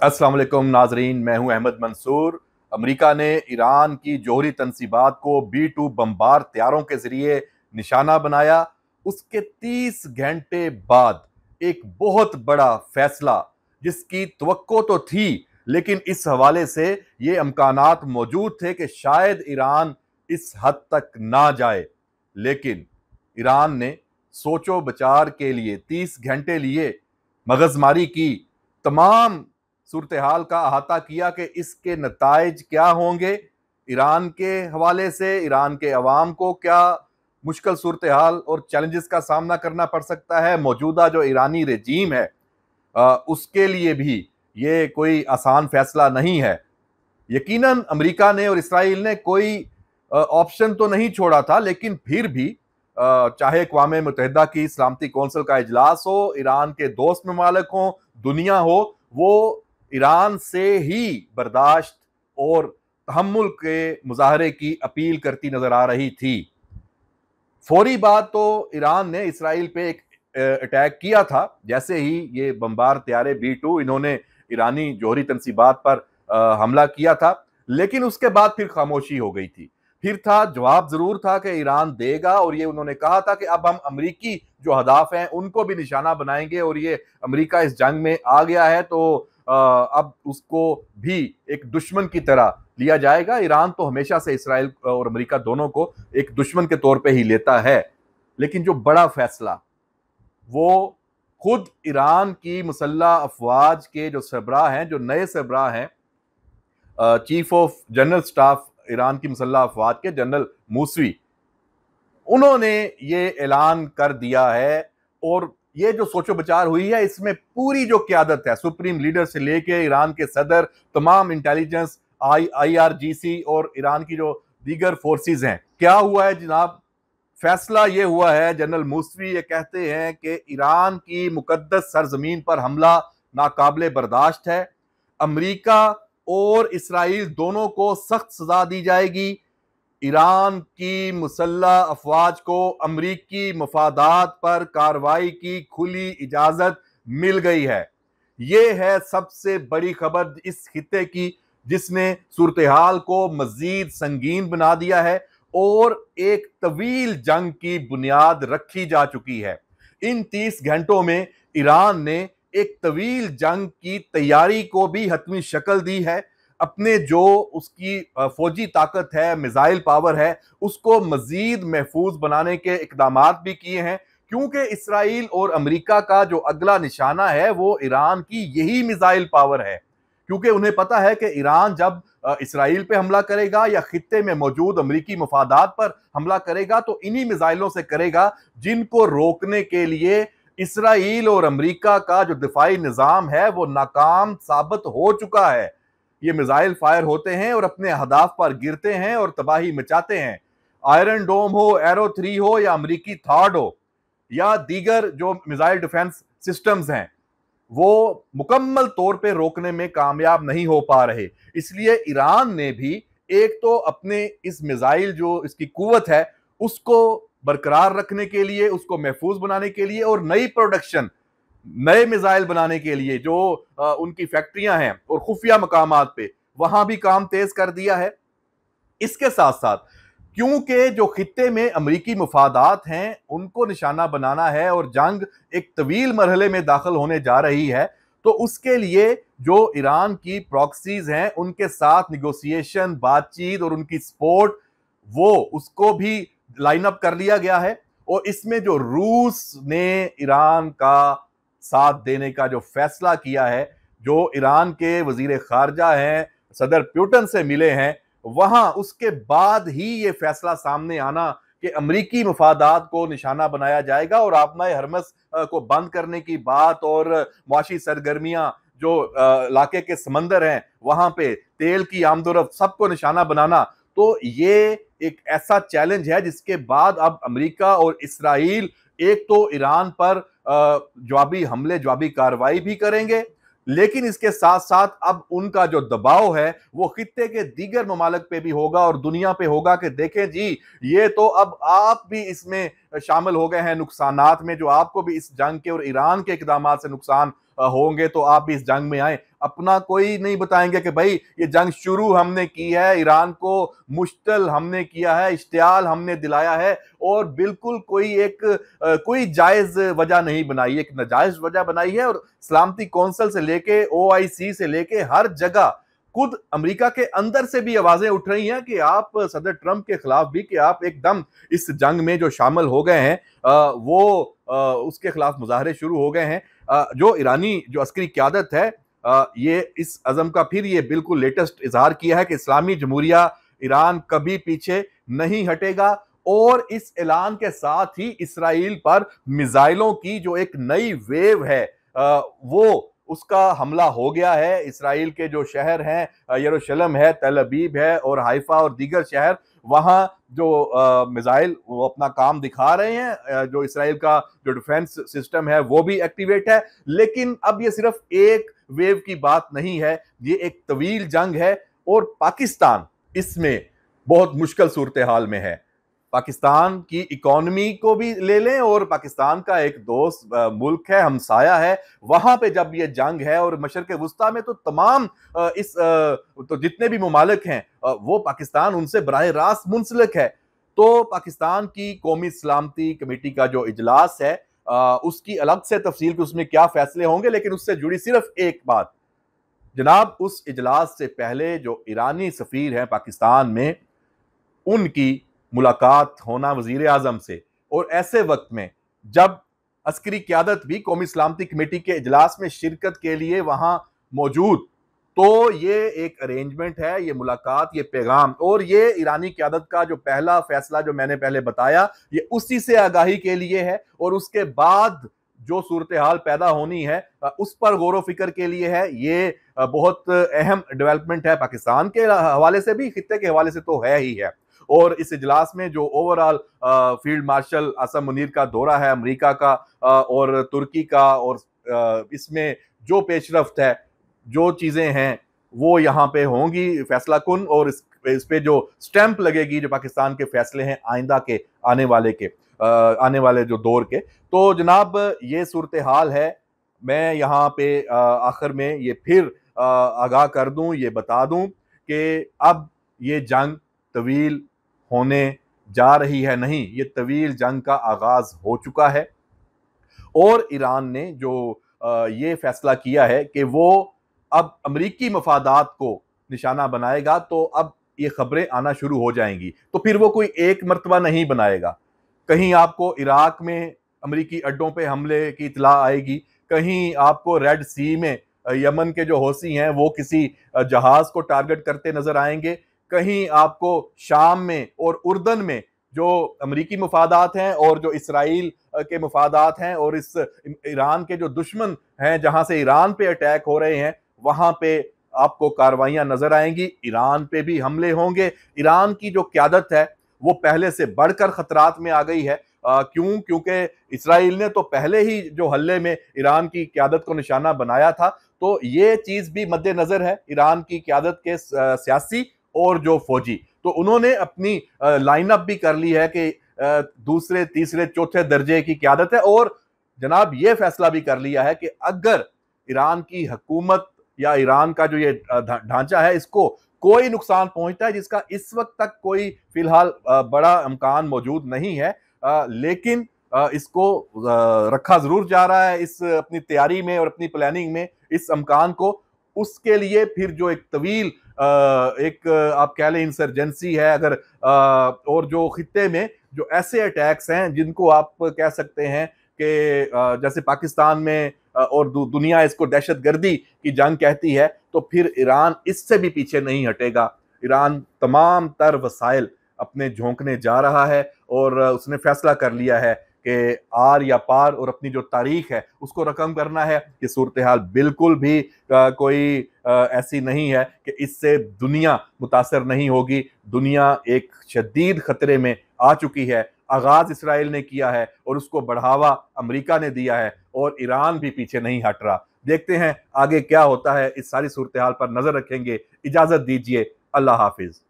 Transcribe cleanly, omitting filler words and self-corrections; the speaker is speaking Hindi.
अस्सलाम वालेकुम नाजरीन, मैं हूं अहमद मंसूर। अमेरिका ने ईरान की जौहरी तनसीबात को B-2 बमबार तैयारों के जरिए निशाना बनाया। उसके 30 घंटे बाद एक बहुत बड़ा फैसला, जिसकी तवक्को तो थी, लेकिन इस हवाले से ये अमकानात मौजूद थे कि शायद ईरान इस हद तक ना जाए, लेकिन ईरान ने सोचो विचार के लिए 30 घंटे लिए, मगजमारी की, तमाम सूरत हाल का अहाता किया कि इसके नताइज क्या होंगे, ईरान के हवाले से ईरान के अवाम को क्या मुश्किल सूरत हाल और चैलेंजेस का सामना करना पड़ सकता है, मौजूदा जो ईरानी रजीम है उसके लिए भी ये कोई आसान फैसला नहीं है। यकीनन अमेरिका ने और इसराइल ने कोई ऑप्शन तो नहीं छोड़ा था, लेकिन फिर भी चाहे अक़वाम मुत्तहिदा की सलामती कौंसिल का इजलास हो, ईरान के दोस्त ममालिक हों, दुनिया हो, वो ईरान से ही बर्दाश्त और तहम्मुल के मुजाहरे की अपील करती नजर आ रही थी। फौरी बात तो ईरान ने इसराइल पे एक अटैक किया था, जैसे ही ये बमबार तैयारे B-2 इन्होंने ईरानी जौहरी तनसीबात पर हमला किया था, लेकिन उसके बाद फिर खामोशी हो गई थी। फिर था, जवाब जरूर था कि ईरान देगा, और ये उन्होंने कहा था कि अब हम अमरीकी जो हदाफ हैं उनको भी निशाना बनाएंगे, और ये अमरीका इस जंग में आ गया है तो अब उसको भी एक दुश्मन की तरह लिया जाएगा। ईरान तो हमेशा से इसराइल और अमेरिका दोनों को एक दुश्मन के तौर पे ही लेता है, लेकिन जो बड़ा फैसला वो खुद ईरान की मुसल्लह अफवाज के जो सरबराह हैं, जो नए सरबराह हैं, chief of general staff Iran की मुसल्लह अफवाज के जनरल मूसवी, उन्होंने ये ऐलान कर दिया है। और ये जो सोचो विचार हुई है, इसमें पूरी जो क़यादत है, सुप्रीम लीडर से लेके ईरान के सदर, तमाम इंटेलिजेंस, IRGC और ईरान की जो दीगर फोर्सेस हैं, क्या हुआ है जनाब? फैसला ये हुआ है, जनरल मूसवी ये कहते हैं कि ईरान की मुकद्दस सरजमीन पर हमला नाकाबिले बर्दाश्त है। अमेरिका और इसराइल दोनों को सख्त सजा दी जाएगी। ईरान की मुसल्लह अफवाज को अमरीकी मफादात पर कार्रवाई की खुली इजाजत मिल गई है। ये है सबसे बड़ी खबर इस खित्ते की, जिसने सूरत हाल को मजीद संगीन बना दिया है और एक तवील जंग की बुनियाद रखी जा चुकी है। इन 30 घंटों में ईरान ने एक तवील जंग की तैयारी को भी हतमी शक्ल दी है। अपने जो उसकी फौजी ताकत है, मिसाइल पावर है, उसको मजीद महफूज बनाने के इकदामात भी किए हैं, क्योंकि इसराइल और अमेरिका का जो अगला निशाना है वो ईरान की यही मिसाइल पावर है। क्योंकि उन्हें पता है कि ईरान जब इसराइल पे हमला करेगा या खित्ते में मौजूद अमरीकी मफादात पर हमला करेगा तो इन्हीं मिसाइलों से करेगा, जिनको रोकने के लिए इसराइल और अमरीका का जो दिफाई निज़ाम है वो नाकाम साबित हो चुका है। ये मिसाइल फायर होते हैं और अपने हदाफ पर गिरते हैं और तबाही मचाते हैं। आयरन डोम हो, एरो 3 हो, या अमरीकी थार्ड हो, या दीगर जो मिसाइल डिफेंस सिस्टम्स हैं, वो मुकम्मल तौर पे रोकने में कामयाब नहीं हो पा रहे। इसलिए ईरान ने भी एक तो अपने इस मिसाइल जो इसकी कुव्वत है उसको बरकरार रखने के लिए, उसको महफूज बनाने के लिए, और नई प्रोडक्शन, नए मिसाइल बनाने के लिए जो उनकी फैक्ट्रियां हैं और खुफिया मकामात पे, वहां भी काम तेज कर दिया है। इसके साथ साथ क्योंकि जो खित्ते में अमरीकी मुफादात हैं उनको निशाना बनाना है और जंग एक तवील मरहले में दाखिल होने जा रही है, तो उसके लिए जो ईरान की प्रॉक्सीज हैं उनके साथ निगोसिएशन, बातचीत और उनकी सपोर्ट, वो उसको भी लाइन अप कर लिया गया है। और इसमें जो रूस ने ईरान का साथ देने का जो फैसला किया है, जो ईरान के वजीर खारजा हैं, सदर पुतिन से मिले हैं, वहां उसके बाद ही ये फैसला सामने आना कि अमरीकी मफादात को निशाना बनाया जाएगा और आबनाए हरमस को बंद करने की बात, और मुआशी सरगर्मियां जो इलाके के समंदर हैं वहां पे तेल की आमदोरफ्त, सबको निशाना बनाना, तो ये एक ऐसा चैलेंज है जिसके बाद अब अमेरिका और इसराइल एक तो ईरान पर जवाबी हमले, जवाबी कार्रवाई भी करेंगे, लेकिन इसके साथ साथ अब उनका जो दबाव है वो खित्ते के दीगर ममालिक पे भी होगा और दुनिया पे होगा कि देखें जी, ये तो अब आप भी इसमें शामिल हो गए हैं नुकसानात में, जो आपको भी इस जंग के और ईरान के इकदामात से नुकसान होंगे तो आप भी इस जंग में आए। अपना कोई नहीं बताएंगे कि भाई ये जंग शुरू हमने की है, ईरान को मुश्तल हमने किया है, इश्तियाल हमने दिलाया है, और बिल्कुल कोई जायज वजह नहीं बनाई, एक नाजायज वजह बनाई है। और सलामती कौंसिल से लेके OIC से लेके हर जगह खुद अमेरिका के अंदर से भी आवाजें उठ रही हैं कि आप सदर ट्रंप के खिलाफ भी, कि आप एकदम इस जंग में जो शामिल हो गए हैं वो उसके खिलाफ मुजाहरे शुरू हो गए हैं। जो ईरानी जो अस्करी क्यादत है ये इस अज़म का फिर ये बिल्कुल लेटेस्ट इजहार किया है कि इस्लामी जमहूरिया ईरान कभी पीछे नहीं हटेगा, और इस ऐलान के साथ ही इसराइल पर मिसाइलों की जो एक नई वेव है वो उसका हमला हो गया है। इसराइल के जो शहर हैं, यरूशलेम है, तेल अवीव है और हाइफा और दीगर शहर, वहां जो मिसाइल वो अपना काम दिखा रहे हैं। जो इसराइल का जो डिफेंस सिस्टम है वो भी एक्टिवेट है। लेकिन अब ये सिर्फ एक वेव की बात नहीं है, ये एक तवील जंग है, और पाकिस्तान इसमें बहुत मुश्किल सूरत हाल में है। पाकिस्तान की इकोनॉमी को भी ले लें, और पाकिस्तान का एक दोस्त मुल्क है, हमसाया है, वहां पे जब ये जंग है, और मशरक़ वुस्ता में तो तमाम तो जितने भी मुमालिक हैं वो पाकिस्तान उनसे बराह रास्त मुंसलिक है। तो पाकिस्तान की कौमी सलामती कमेटी का जो इजलास है उसकी अलग से तफसील कि उसमें क्या फैसले होंगे, लेकिन उससे जुड़ी सिर्फ एक बात जनाब, उस इजलास से पहले जो ईरानी सफीर हैं पाकिस्तान में, उनकी मुलाकात होना वजीर आजम से, और ऐसे वक्त में जब अस्करी क्यादत भी कौमी सलामती कमेटी के इजलास में शिरकत के लिए वहां मौजूद, तो ये एक अरेंजमेंट है, ये मुलाकात, ये पैगाम, और ये ईरानी क्यादत का जो पहला फैसला जो मैंने पहले बताया, ये उसी से आगाही के लिए है, और उसके बाद जो सूरत हाल पैदा होनी है उस पर गौर व फिक्र के लिए है। ये बहुत अहम डेवलपमेंट है पाकिस्तान के हवाले से भी, खित्ते के हवाले से तो है ही है। और इस इजलास में जो overall field marshal Asim Munir का दौरा है अमेरिका का और तुर्की का, और इसमें जो पेशरफ्त है, जो चीज़ें हैं वो यहाँ पे होंगी फैसला कुन, और इस पे जो स्टैंप लगेगी जो पाकिस्तान के फैसले हैं आइंदा के आने वाले जो दौर के। तो जनाब ये सूरत हाल है। मैं यहाँ पे आखिर में ये फिर आगाह कर दूं, ये बता दूं कि अब ये जंग तवील होने जा रही है नहीं, ये तवील जंग का आगाज हो चुका है, और ईरान ने जो ये फैसला किया है कि वो अब अमरीकी मफादात को निशाना बनाएगा, तो अब ये खबरें आना शुरू हो जाएंगी। तो फिर वो कोई एक मर्तबा नहीं बनाएगा, कहीं आपको इराक में अमरीकी अड्डों पे हमले की इतला आएगी, कहीं आपको रेड सी में यमन के जो हौसी हैं वो किसी जहाज को टारगेट करते नजर आएंगे, कहीं आपको शाम में और उर्दन में जो अमरीकी मफादात हैं और जो इसराइल के मफादात हैं और इस ईरान के जो दुश्मन हैं जहां से ईरान पे अटैक हो रहे हैं, वहां पे आपको कार्रवाइयां नजर आएंगी। ईरान पे भी हमले होंगे। ईरान की जो क्यादत है वो पहले से बढ़कर खतरात में आ गई है। क्योंकि इसराइल ने तो पहले ही जो हल्ले में ईरान की क्यादत को निशाना बनाया था, तो ये चीज भी मद्देनजर है ईरान की क्यादत के सियासी और जो फौजी। तो उन्होंने अपनी लाइनअप भी कर ली है कि दूसरे तीसरे चौथे दर्जे की क्यादत है, और जनाब ये फैसला भी कर लिया है कि अगर ईरान की हुकूमत या ईरान का जो ये ढांचा है इसको कोई नुकसान पहुंचता है, जिसका इस वक्त तक कोई फिलहाल बड़ा इम्कान मौजूद नहीं है, लेकिन इसको रखा जरूर जा रहा है इस अपनी तैयारी में और अपनी प्लानिंग में इस इम्कान को। उसके लिए फिर जो एक तवील एक आप कह लें इंसर्जेंसी है अगर, और जो खित्ते में जो ऐसे अटैक्स हैं जिनको आप कह सकते हैं कि जैसे पाकिस्तान में और दुनिया इसको दहशतगर्दी की जंग कहती है, तो फिर ईरान इससे भी पीछे नहीं हटेगा। ईरान तमाम तर वसाइल अपने झोंकने जा रहा है, और उसने फैसला कर लिया है कि आर या पार, और अपनी जो तारीख है उसको रकम करना है। कि सूरत हाल बिल्कुल भी कोई ऐसी नहीं है कि इससे दुनिया मुतासर नहीं होगी। दुनिया एक शदीद खतरे में आ चुकी है। आगाज इसराइल ने किया है और उसको बढ़ावा अमेरिका ने दिया है, और ईरान भी पीछे नहीं हट रहा। देखते हैं आगे क्या होता है। इस सारी सूरत हाल पर नजर रखेंगे। इजाजत दीजिए, अल्लाह हाफिज।